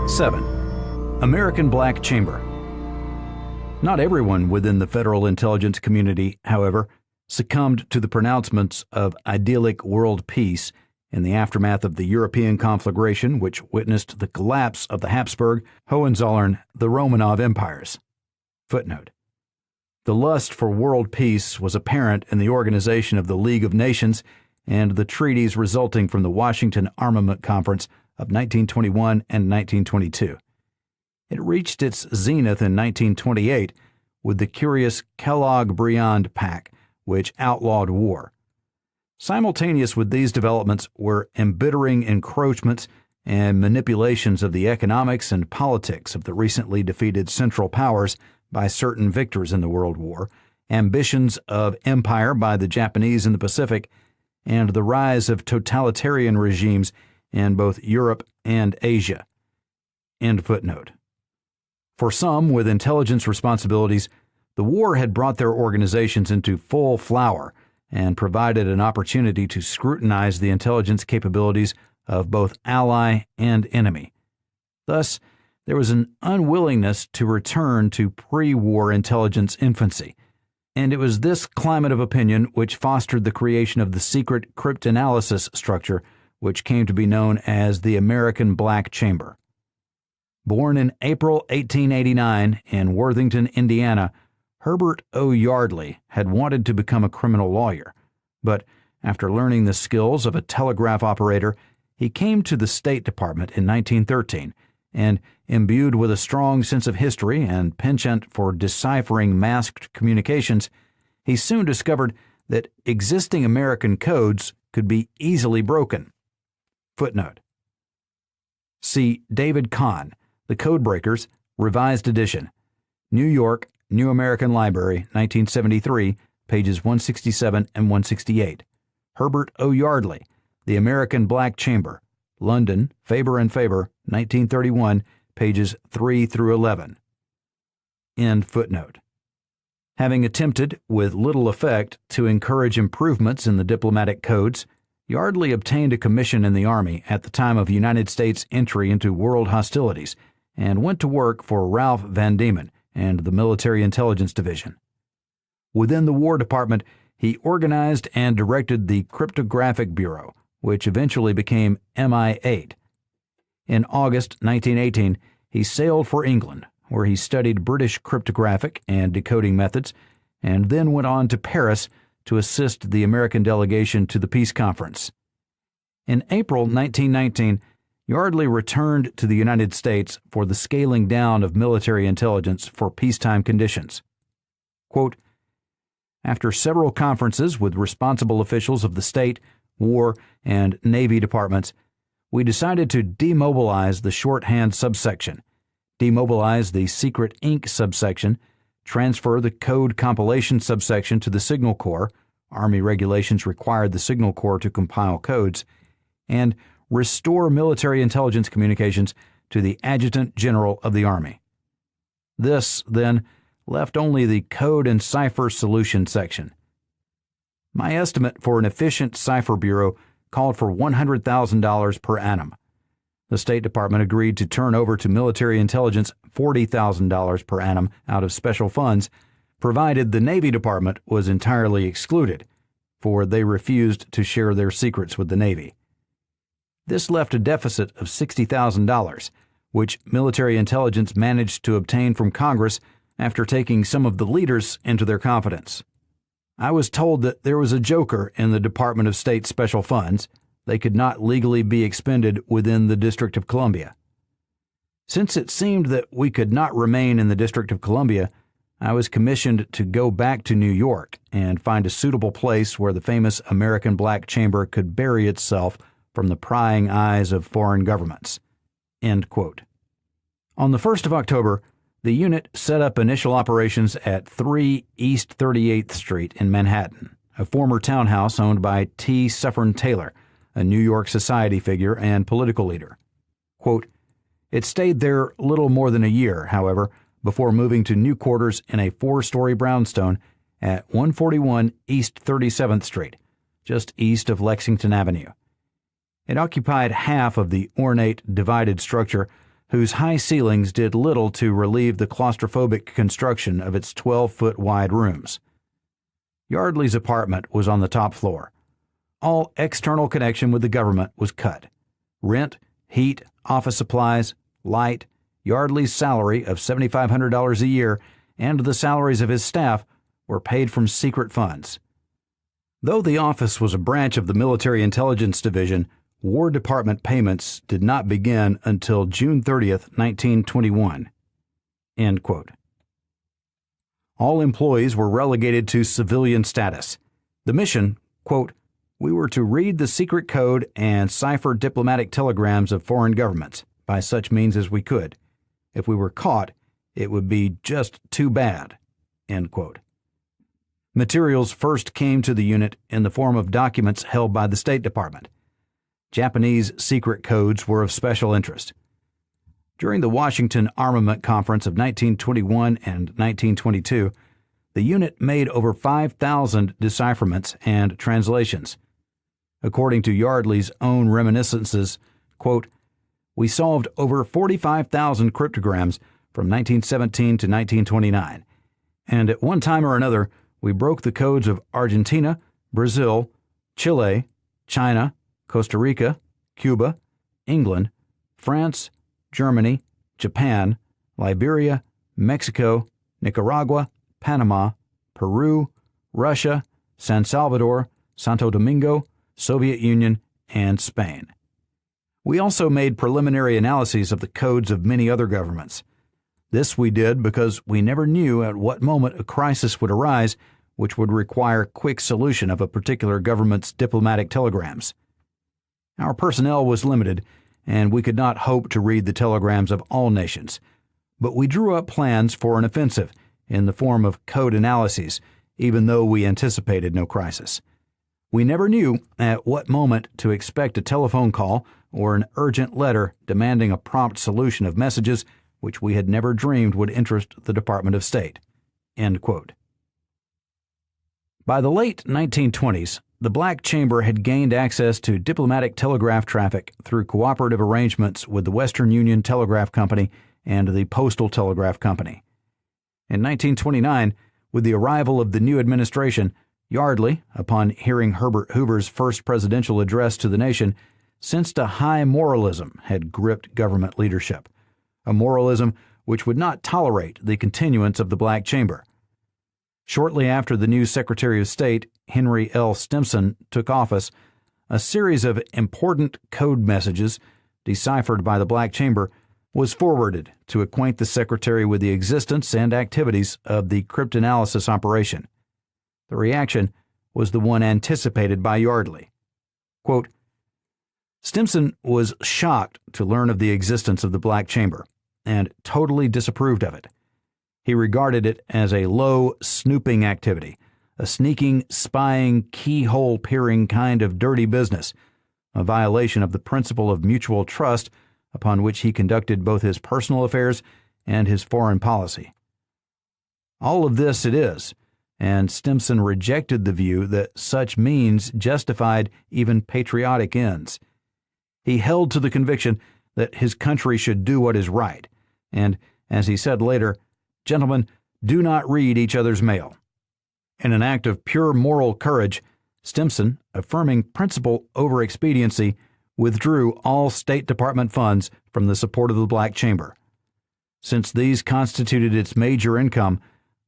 7. American Black Chamber. Not everyone within the federal intelligence community, however, succumbed to the pronouncements of idyllic world peace in the aftermath of the European conflagration, which witnessed the collapse of the Habsburg, Hohenzollern, the Romanov empires. Footnote. The lust for world peace was apparent in the organization of the League of Nations and the treaties resulting from the Washington Armament Conference of 1921 and 1922. It reached its zenith in 1928 with the curious Kellogg-Briand Pact, which outlawed war. Simultaneous with these developments were embittering encroachments and manipulations of the economics and politics of the recently defeated Central Powers by certain victors in the World War, ambitions of empire by the Japanese in the Pacific, and the rise of totalitarian regimes in both Europe and Asia. End footnote. For some with intelligence responsibilities, the war had brought their organizations into full flower and provided an opportunity to scrutinize the intelligence capabilities of both ally and enemy. Thus, there was an unwillingness to return to pre-war intelligence infancy, and it was this climate of opinion which fostered the creation of the secret cryptanalysis structure which came to be known as the American Black Chamber. Born in April 1889 in Worthington, Indiana, Herbert O. Yardley had wanted to become a criminal lawyer, but after learning the skills of a telegraph operator, he came to the State Department in 1913 and, imbued with a strong sense of history and penchant for deciphering masked communications, he soon discovered that existing American codes could be easily broken. Footnote. See David Kahn, The Codebreakers, Revised Edition, New York, New American Library, 1973, pages 167 and 168. Herbert O. Yardley, The American Black Chamber, London, Faber and Faber, 1931, pages 3 through 11. End footnote. Having attempted, with little effect, to encourage improvements in the diplomatic codes, Yardley obtained a commission in the Army at the time of United States entry into world hostilities and went to work for Ralph Van Diemen and the Military Intelligence Division. Within the War Department, he organized and directed the Cryptographic Bureau, which eventually became MI8. In August 1918, he sailed for England, where he studied British cryptographic and decoding methods, and then went on to Paris to assist the American delegation to the peace conference. In April 1919, Yardley returned to the United States for the scaling down of military intelligence for peacetime conditions. Quote, after several conferences with responsible officials of the State, War, and Navy departments, we decided to demobilize the shorthand subsection, demobilize the secret ink subsection, transfer the code compilation subsection to the Signal Corps, Army regulations required the Signal Corps to compile codes, and restore military intelligence communications to the Adjutant General of the Army. This, then, left only the code and cipher solution section. My estimate for an efficient cipher bureau called for $100,000 per annum. The State Department agreed to turn over to military intelligence $40,000 per annum out of special funds, provided the Navy Department was entirely excluded, for they refused to share their secrets with the Navy. This left a deficit of $60,000, which military intelligence managed to obtain from Congress after taking some of the leaders into their confidence. I was told that there was a joker in the Department of State Special Funds. They could not legally be expended within the District of Columbia. Since it seemed that we could not remain in the District of Columbia, I was commissioned to go back to New York and find a suitable place where the famous American Black Chamber could bury itself from the prying eyes of foreign governments. End quote. On the 1st of October, the unit set up initial operations at 3 East 38th Street in Manhattan, a former townhouse owned by T. Suffern Taylor, a New York society figure and political leader. Quote, it stayed there little more than a year, however, before moving to new quarters in a 4-story brownstone at 141 East 37th Street, just east of Lexington Avenue. It occupied half of the ornate divided structure whose high ceilings did little to relieve the claustrophobic construction of its 12-foot wide rooms. Yardley's apartment was on the top floor. All external connection with the government was cut. Rent, heat, office supplies, light, Yardley's salary of $7,500 a year, and the salaries of his staff were paid from secret funds. Though the office was a branch of the Military Intelligence Division, War Department payments did not begin until June 30th, 1921. End quote. All employees were relegated to civilian status. The mission, quote, "We were to read the secret code and cipher diplomatic telegrams of foreign governments by such means as we could. If we were caught, it would be just too bad." End quote. Materials first came to the unit in the form of documents held by the State Department. Japanese secret codes were of special interest. During the Washington Armament Conference of 1921 and 1922, the unit made over 5,000 decipherments and translations. According to Yardley's own reminiscences, quote, "We solved over 45,000 cryptograms from 1917 to 1929, and at one time or another we broke the codes of Argentina, Brazil, Chile, China, Costa Rica, Cuba, England, France, Germany, Japan, Liberia, Mexico, Nicaragua, Panama, Peru, Russia, San Salvador, Santo Domingo, Soviet Union, and Spain. We also made preliminary analyses of the codes of many other governments. This we did because we never knew at what moment a crisis would arise which would require quick solution of a particular government's diplomatic telegrams. Our personnel was limited, and we could not hope to read the telegrams of all nations, but we drew up plans for an offensive in the form of code analyses, even though we anticipated no crisis. We never knew at what moment to expect a telephone call or an urgent letter demanding a prompt solution of messages which we had never dreamed would interest the Department of State." End quote. By the late 1920s, the Black Chamber had gained access to diplomatic telegraph traffic through cooperative arrangements with the Western Union Telegraph Company and the Postal Telegraph Company. In 1929, with the arrival of the new administration, Yardley, upon hearing Herbert Hoover's first presidential address to the nation, sensed a high moralism had gripped government leadership, a moralism which would not tolerate the continuance of the Black Chamber. Shortly after the new Secretary of State, Henry L. Stimson, took office, a series of important code messages, deciphered by the Black Chamber, was forwarded to acquaint the Secretary with the existence and activities of the cryptanalysis operation. The reaction was the one anticipated by Yardley. Quote, "Stimson was shocked to learn of the existence of the Black Chamber, and totally disapproved of it. He regarded it as a low, snooping activity, a sneaking, spying, keyhole-peering kind of dirty business, a violation of the principle of mutual trust upon which he conducted both his personal affairs and his foreign policy. All of this it is, and Stimson rejected the view that such means justified even patriotic ends. He held to the conviction that his country should do what is right, and, as he said later, 'Gentlemen, do not read each other's mail.' In an act of pure moral courage, Stimson, affirming principle over expediency, withdrew all State Department funds from the support of the Black Chamber. Since these constituted its major income,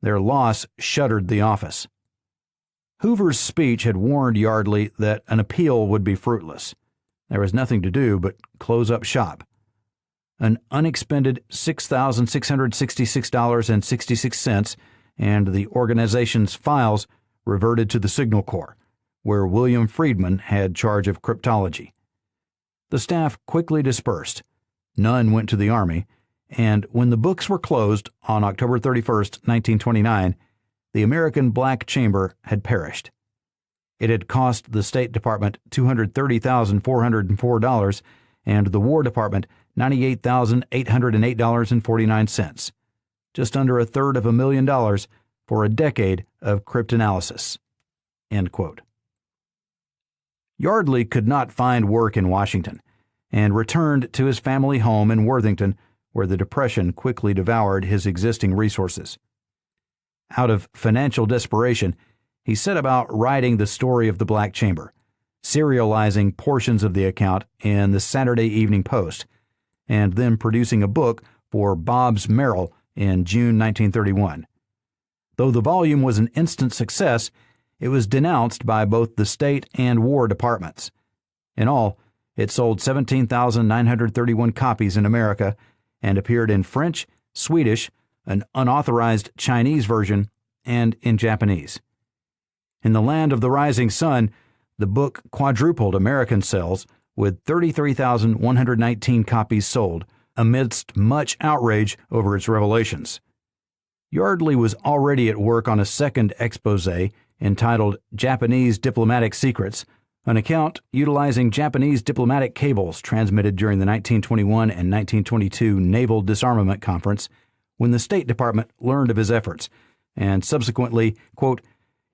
their loss shuttered the office. Hoover's speech had warned Yardley that an appeal would be fruitless. There was nothing to do but close up shop. An unexpended $6,666.66 and the organization's files reverted to the Signal Corps, where William Friedman had charge of cryptology. The staff quickly dispersed. None went to the Army, and when the books were closed on October 31st, 1929, the American Black Chamber had perished. It had cost the State Department $230,404 and the War Department $98,808.49, just under $250,000 for a decade of cryptanalysis." End quote. Yardley could not find work in Washington and returned to his family home in Worthington, where the Depression quickly devoured his existing resources. Out of financial desperation, he set about writing the story of the Black Chamber, serializing portions of the account in the Saturday Evening Post, and then producing a book for Bobbs Merrill in June 1931. Though the volume was an instant success, it was denounced by both the State and War departments. In all, it sold 17,931 copies in America and appeared in French, Swedish, an unauthorized Chinese version, and in Japanese. In the land of the rising sun, the book quadrupled American sales with 33,119 copies sold, amidst much outrage over its revelations. Yardley was already at work on a second exposé entitled Japanese Diplomatic Secrets, an account utilizing Japanese diplomatic cables transmitted during the 1921 and 1922 Naval Disarmament Conference, when the State Department learned of his efforts, and subsequently, quote,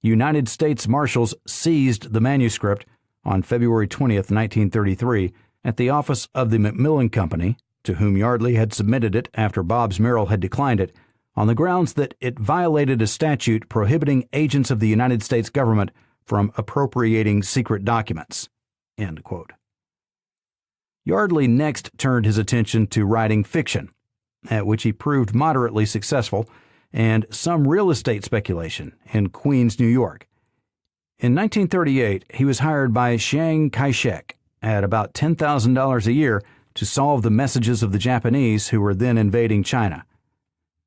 United States Marshals seized the manuscript on February 20, 1933, at the office of the Macmillan Company, to whom Yardley had submitted it after Bobbs Merrill had declined it, on the grounds that it violated a statute prohibiting agents of the United States government from appropriating secret documents. End quote. Yardley next turned his attention to writing fiction, at which he proved moderately successful, and some real estate speculation in Queens, New York. In 1938, he was hired by Chiang Kai-shek at about $10,000 a year to solve the messages of the Japanese who were then invading China.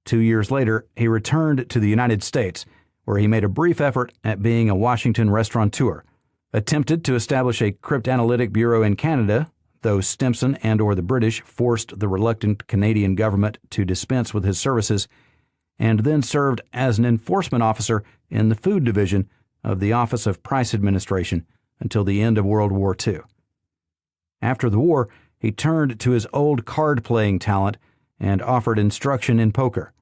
2 years later, he returned to the United States, where he made a brief effort at being a Washington restaurateur, attempted to establish a cryptanalytic bureau in Canada, though Stimson and/or the British forced the reluctant Canadian government to dispense with his services, and then served as an enforcement officer in the Food Division of the Office of Price Administration until the end of World War II. After the war, he turned to his old card-playing talent and offered instruction in poker.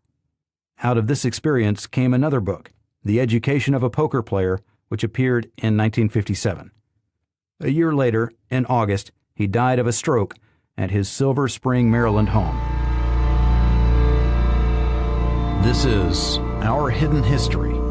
Out of this experience came another book, The Education of a Poker Player, which appeared in 1957. A year later, in August, he died of a stroke at his Silver Spring, Maryland home. This is Our Hidden History.